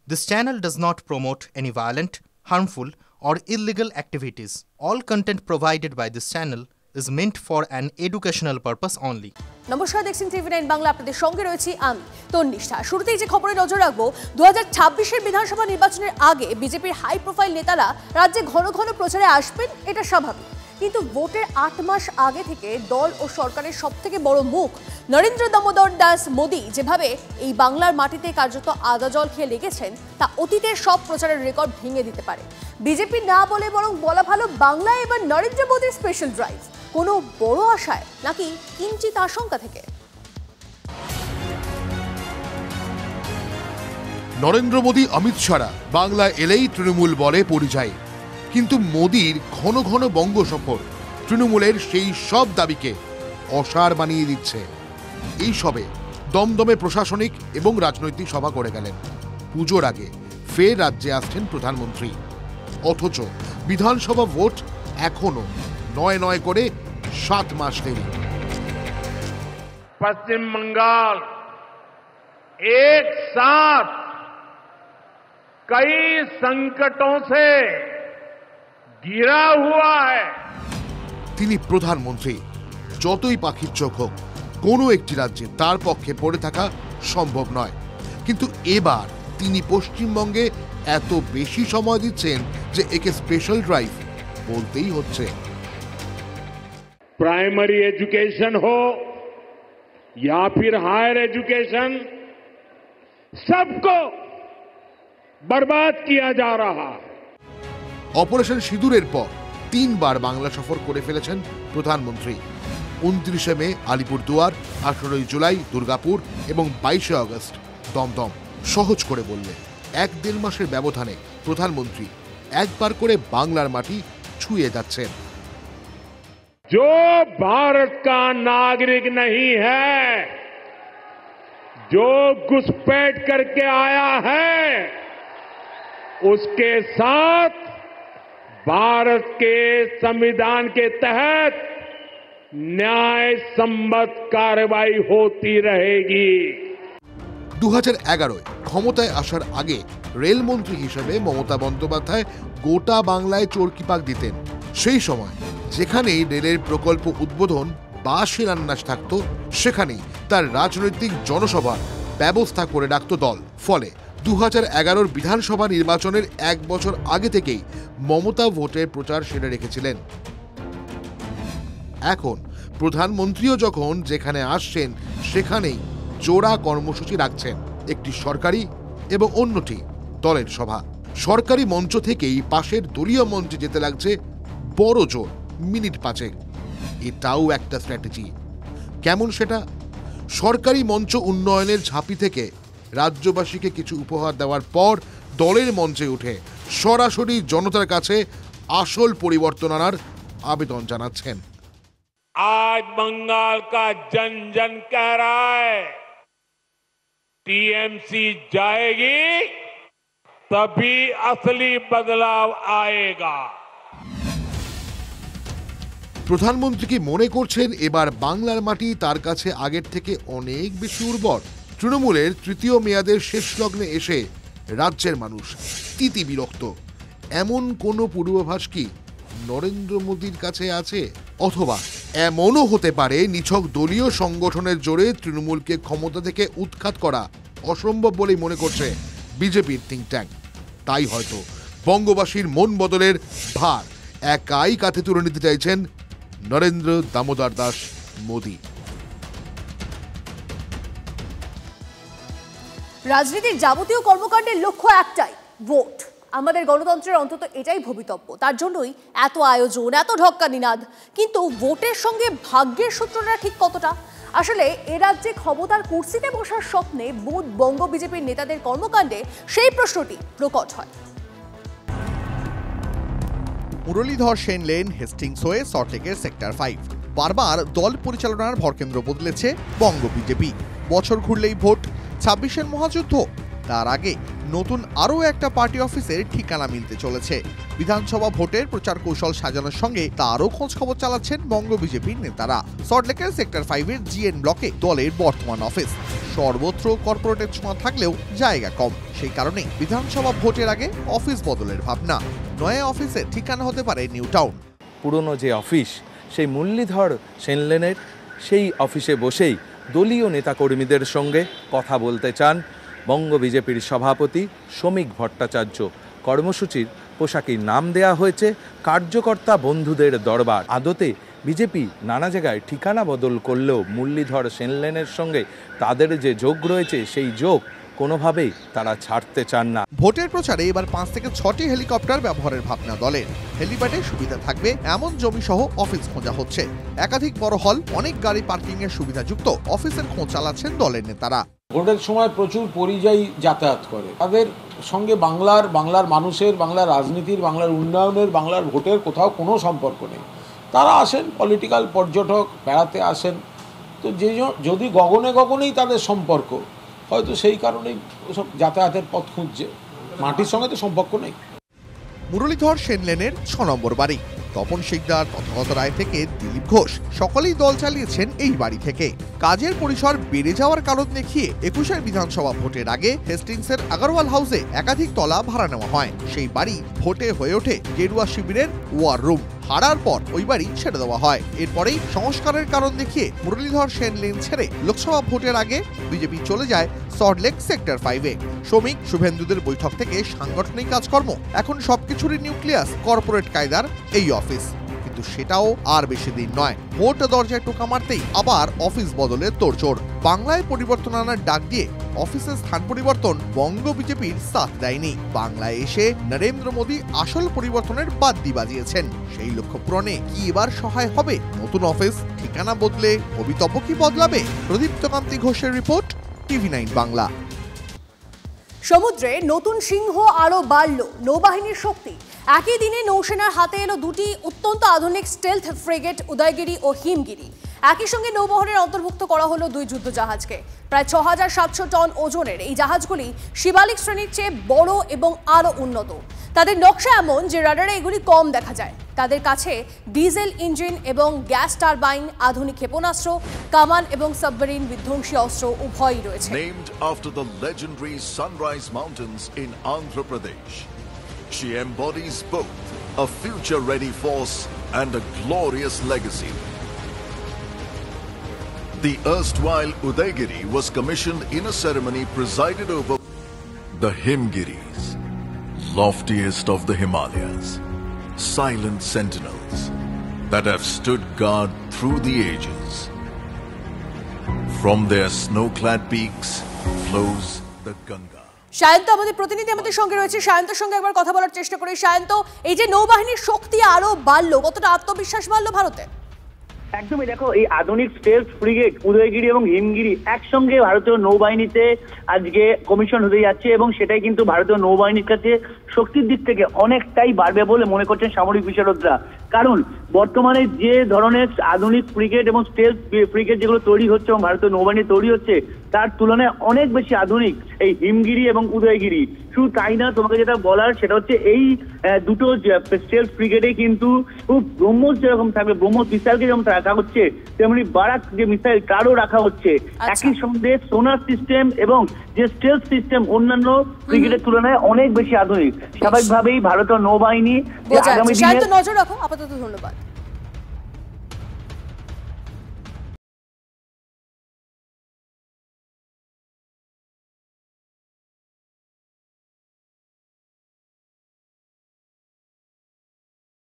This channel does not promote any violent, harmful, or illegal activities. All content provided by this channel is meant for an educational purpose only. নমস্কার, দেখছেন TV9 Bangla. আপনাদের সঙ্গে রয়েছি আমি তন্নিষ্ঠা। শুরুতেই যে খবরে নজর রাখবো, 2026-এর বিধানসভা নির্বাচনের আগে বিজেপির হাই প্রোফাইল নেতারা রাজ্যে ঘন ঘন প্রচারে আসবেন, এটা স্বাভাবিক। কিন্তু ভোটের 8 মাস আগে থেকে দল ও সরকারের সবথেকে বড় মুখ নরেন্দ্র দামোদর দাস মোদি যেভাবে এই বাংলার মাটিতে কার্যত আদা জল খেয়ে লেগেছেন, তা অতীতের সব প্রচারের রেকর্ড ভেঙে দিতে পারে। বিজেপি না বলে বরং বলা ভালো, বাংলায় এবার নরেন্দ্র মোদির স্পেশাল ড্রাইভ। কোনো বড় আশায় নাকি কিঞ্চিত আশঙ্কা থেকে? নরেন্দ্র মোদি অমিত ছাড়া বাংলা এলেই তৃণমূল বলে পরিযায়ী, কিন্তু মোদির ঘন ঘন বঙ্গ সফর তৃণমূলের সেই সব দাবিকে অসার বানিয়ে দিচ্ছে। এই সবে দমদমে প্রশাসনিক এবং রাজনৈতিক সভা করে গেলেন। পুজোর আগে ফের রাজ্যে আসছেন প্রধানমন্ত্রী, অথচ বিধানসভা ভোট এখনো নয় করে 7 মাস দেরি। पश्चिम बंगाल एक साथ कई संकटों से घिरा हुआ है। তিনি প্রধানমন্ত্রী, যতই পাখির চোখ হোক কোনো একটি রাজ্যে তার পক্ষে পড়ে থাকা সম্ভব নয়। কিন্তু এবার তিনি পশ্চিমবঙ্গে এত বেশি সময় দিচ্ছেন যে একে স্পেশাল ড্রাইভ বলতেই হচ্ছে। प्राइमरी एजुकेशन हो या फिर हायर एजुकेशन, सबको बर्बाद किया जा रहा है। অপারেশন সিঁদুরের পর 3 বার বাংলা সফর করে ফেলেছেন প্রধানমন্ত্রী। 29শে মে আলিপুরদুয়ার, 18ই জুলাই দুর্গাপুর এবং 22শে আগস্ট দমদম। সহজ করে বললে 1-1.5 মাসের ব্যবধানে প্রধানমন্ত্রী একবার করে বাংলার মাটি ছুঁয়ে যাচ্ছেন। जो भारत का नागरिक नहीं है, जो घुसपैठ करके आया है, उसके साथ भारत के संविधान के तहत न्याय सम्मत कार्रवाई होती रहेगी। 2011 ক্ষমতায় আসার আগে রেলমন্ত্রী হিসেবে মমতা বন্দ্যোপাধ্যায় গোটা বাংলায় চরকি পাক দিতেন। সেই সময় যেখানেই রেলের প্রকল্প উদ্বোধন বা শিলান্যাস থাকত, সেখানেই তার রাজনৈতিক জনসভার ব্যবস্থা করে রাখত দল। ফলে 2011 বিধানসভা নির্বাচনের 1 বছর আগে থেকেই মমতা ভোটের প্রচার সেরে রেখেছিলেন। এখন প্রধানমন্ত্রীও যখন যেখানে আসছেন সেখানেই জোড়া কর্মসূচি রাখছেন, একটি সরকারি এবং অন্যটি দলের সভা। সরকারি মঞ্চ থেকেই পাশের দলীয় মঞ্চে যেতে লাগছে বড় জোর মিনিট 5। এটাও একটা স্ট্র্যাটেজি। কেমন সেটা? সরকারি মঞ্চ উন্নয়নের ঝাঁপি থেকে রাজ্যবাসীকে কিছু উপহার দেওয়ার পর দলের মঞ্চে উঠে সরাসরি জনতার কাছে আসল পরিবর্তন আনার আবেদন জানাচ্ছেন। आज बंगाल का जन जन कह रहा है, टीएमसी जाएगी तभी असली बदलाव आएगा। প্রধানমন্ত্রী কি মনে করছেন এবার বাংলার মাটি তার কাছে আগের থেকে অনেক বেশি উর্বর? তৃণমূলের তৃতীয় মেয়াদের শেষ লগ্নে এসে রাজ্যের মানুষ তিতি বিরক্ত, এমন কোনো পূর্বাভাস কি নরেন্দ্র মোদির কাছে আছে? অথবা এমনও হতে পারে নিছক দলীয় সংগঠনের জোরে তৃণমূলকে ক্ষমতা থেকে উৎখাত করা অসম্ভব বলেই মনে করছে বিজেপির থিঙ্ক ট্যাঙ্ক। তাই হয়তো বঙ্গবাসীর মন বদলের ভার একাই কাঁধে তুলে নিতে চাইছেন নরেন্দ্র দামোদর দাস মোদি। রাজনীতির যাবতীয় কর্মকাণ্ডের লক্ষ্য একটাই, ভোট। আমাদের গণতন্ত্রের অন্তত এটাই ভবিতব্য। তার জন্যই এত আয়োজন, এত ঢক্কা নিনাদ। কিন্তু ভোটের সঙ্গে ভাগ্যের সূত্রটা ঠিক কতটা? আসলে এ রাজ্যে ক্ষমতার কুর্সিতে বসার স্বপ্নে বুধ বঙ্গ বিজেপির নেতাদের কর্মকাণ্ডে সেই প্রশ্নটি প্রকট হয়। মুরলীধর সেন লেন হেস্টিংস হয়ে সল্টলেকের সেক্টর 5। বারবার দল পরিচালনার ভরকেন্দ্র বদলেছে বঙ্গ বিজেপি। বছর ঘুরলেই ভোট, 26-এর মহাযুদ্ধ। তার আগে নতুন আরও একটা পার্টি অফিসের ঠিকানা মিলতে চলেছে। বিধানসভা ভোটের প্রচার কৌশল সাজানোর সঙ্গে তারও খোঁজ খবর চালাচ্ছেন বঙ্গ বিজেপির নেতারা। সল্টলেকের সেক্টর 5-এর জিএন ব্লকে দলের বর্তমান অফিস। সর্বত্র কর্পোরেটের ছোঁয়া থাকলেও জায়গা কম, সেই কারণে বিধানসভা ভোটের আগে অফিস বদলের ভাবনা। নয়া অফিসের ঠিকানা হতে পারে নিউ টাউন। পুরনো যে অফিস, সেই মুরলীধর সেন লেনের সেই অফিসে বসেই দলীয় নেতাকর্মীদের সঙ্গে কথা বলতে চান বঙ্গ বিজেপির সভাপতি শ্রমিক ভট্টাচার্য। কর্মসূচির পোশাকের নাম দেয়া হয়েছে কার্যকর্তা বন্ধুদের দরবার। আদতে বিজেপি নানা জায়গায় ঠিকানা বদল করলেও মুরলীধর সেন লেনের সঙ্গে তাদের যে যোগ রয়েছে, সেই যোগ কোনোভাবেই তারা ছাড়তে চান না। ভোটের প্রচারে এবার 5 থেকে 6টি হেলিকপ্টার ব্যবহারের ভাবনা দলের। হেলিপ্যাডের সুবিধা থাকবে এমন জমি সহ অফিস খোঁজা হচ্ছে। একাধিক বড় হল, অনেক গাড়ি পার্কিং এর সুবিধাযুক্ত অফিসের খোঁজ চালাচ্ছেন দলের নেতারা। ভোটের সময় প্রচুর পরিযায়ী যাতায়াত করে, তাদের সঙ্গে বাংলার মানুষের, বাংলার রাজনীতির, বাংলার উন্নয়নের, বাংলার ভোটের কোথাও কোনো সম্পর্ক নেই। তারা আসেন পলিটিক্যাল পর্যটক, বেড়াতে আসেন। তো যদি গগনেই তাদের সম্পর্ক, হয়তো সেই কারণেই সব যাতায়াতের পথ খুঁজছে, মাটির সঙ্গে তো সম্পর্ক নেই। মুরলীধর সেন লেনের 6 নম্বর বাড়ি। তপন শিকদার, তথাগত রায় থেকে দিলীপ ঘোষ সকলেই দল চালিয়েছেন এই বাড়ি থেকে। কাজের পরিসর বেড়ে যাওয়ার কারণ দেখিয়ে 21-এর বিধানসভা ভোটের আগে হেস্টিংসের আগরওয়াল হাউসে একাধিক তলা ভাড়া নেওয়া হয়। সেই বাড়ি ভোটে হয়ে ওঠে গেরুয়া শিবিরের ওয়ার রুম। হারার পর ওই বাড়ি ছেড়ে দেওয়া হয়। এরপরেই সংস্কারের কারণ দেখিয়ে মুরলীধর সেন লেন ছেড়ে লোকসভা ভোটের আগে বিজেপি চলে যায় সল্টলেক সেক্টর 5-এ। শ্রমিক শুভেন্দুদের বৈঠক থেকে সাংগঠনিক কাজকর্ম, এখন সবকিছুরই নিউক্লিয়াস কর্পোরেট কায়দার এই অফিস। কিন্তু সেটাও আর বেশি দিন নয়। ভোট দরজায় টোকা মারতেই আবার অফিস বদলের তোড়জোড়। বাংলায় পরিবর্তন আনার ডাক দিয়ে অফিসের স্থান পরিবর্তন বঙ্গ বিজেপির সাথ দেয়নি। বাংলায় এসে নরেন্দ্র মোদী আসল পরিবর্তনের বাদ্যি বাজিয়েছেন। সেই লক্ষ্য পূরণে কি এবার সহায় হবে নতুন অফিস? ঠিকানা বদলে ভবিতব্য কি বদলাবে? প্রদীপ্তকান্তি ঘোষের রিপোর্ট, TV9 বাংলা। সমুদ্রে নতুন সিংহ আরও বাড়ল নৌবাহিনীর শক্তি। একই দিনে নৌসেনার হাতে এলো 2টি অত্যন্ত আধুনিক স্টেলথ ফ্রিগেট, উদয়গিরি ও হিমগিরি। একই সঙ্গে নৌবহরের অন্তর্ভুক্ত করা হলো 2 যুদ্ধজাহাজকে। প্রায় 6700 টন ওজনের এই জাহাজগুলি শিবালিক শ্রেণীর চেয়ে বড় এবং আরও উন্নত। তাদের নকশা এমন যে রাডারে এগুলি কম দেখা যায়। তাদের কাছে ডিজেল ইঞ্জিন এবং গ্যাস টারবাইন, আধুনিক ক্ষেপণাস্ত্র, কামান এবং সাবমেরিন বিধ্বংসী অস্ত্র উভয়ই রয়েছে। Named after the legendary Sunrise Mountains in Andhra Pradesh, she embodies both a future-ready force and a glorious legacy. The erstwhile Udaygiri was commissioned in a ceremony presided over the Himgiris, loftiest of the Himalayas, silent sentinels that have stood guard through the ages. From their snow-clad peaks flows the Ganga. Sayanta আমাদের প্রতিনিধি আমাদের সঙ্গে রয়েছে, সায়ন্তর সঙ্গে একবার কথা বলার চেষ্টা করি। সায়ন্ত, এই যে নৌবাহিনীর শক্তি আরো বাড়লো, কতটা আত্মবিশ্বাস বাড়লো ভারতে? একদমই, দেখো এই আধুনিক স্টেলথ ফ্রিগেট উদয়গিরি এবং হিমগিরি একসঙ্গে ভারতীয় নৌবাহিনীতে আজকে কমিশন হতে যাচ্ছে এবং সেটাই কিন্তু ভারতীয় নৌবাহিনীর কাছে শক্তির দিক থেকে অনেকটাই বাড়বে বলে মনে করছেন সামরিক বিশারদরা। কারণ বর্তমানে যে ধরনের আধুনিক ফ্রিগেট এবং স্টেলথ ফ্রিগেট যেগুলো তৈরি হচ্ছে এবং ভারতীয় নৌবাহিনী তৈরি হচ্ছে, তার তুলনায় অনেক বেশি আধুনিক এই হিমগিরি এবং উদয়গিরি। শুধু তাই না, তোমাকে যেটা বলার সেটা হচ্ছে এই দুটো স্টেলথ ফ্রিগেটে কিন্তু খুব ব্রহ্মোস যেরকম থাকবে, ব্রহ্মোস মিসাইলকে যেমন রাখা হচ্ছে, তেমনি বারাক যে মিসাইল তারও রাখা হচ্ছে। একই সঙ্গে সোনার সিস্টেম এবং যে স্টেলথ সিস্টেম অন্যান্য ফ্রিগেটের তুলনায় অনেক বেশি আধুনিক। স্বাভাবিকভাবেই ভারতীয় নৌবাহিনী আগামী দিনে নজর রাখো। আপাতত ধন্যবাদ।